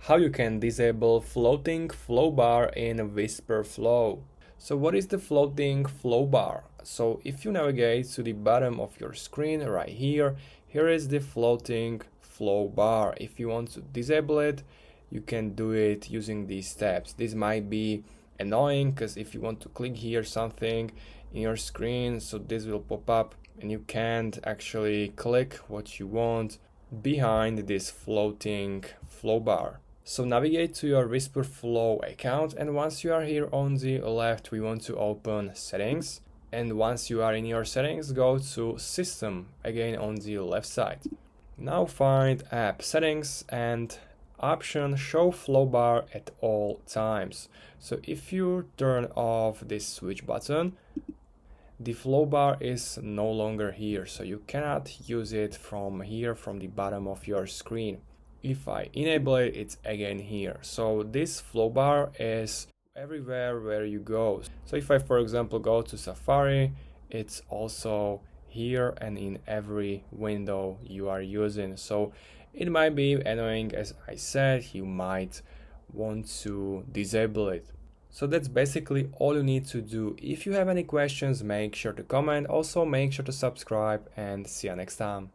how you can disable floating flow bar in Wispr Flow. So what is the floating flow bar? So if you navigate to the bottom of your screen right here, here is the floating flow bar. If you want to disable it, you can do it using these steps. This might be annoying because if you want to click here something in your screen, so this will pop up and you can't actually click what you want behind this floating flow bar. So navigate to your Wispr Flow account, and once you are here on the left, we want to open settings. And once you are in your settings, go to system, again on the left side. Now find app settings and option show flow bar at all times. So if you turn off this switch button, the flow bar is no longer here, so you cannot use it from here, from the bottom of your screen. If I enable it, it's again here. So this flow bar is everywhere where you go. So if I, for example, go to Safari, it's also here and in every window you are using. So it might be annoying, as I said, you might want to disable it. So that's basically all you need to do. If you have any questions, make sure to comment. Also, make sure to subscribe and see you next time.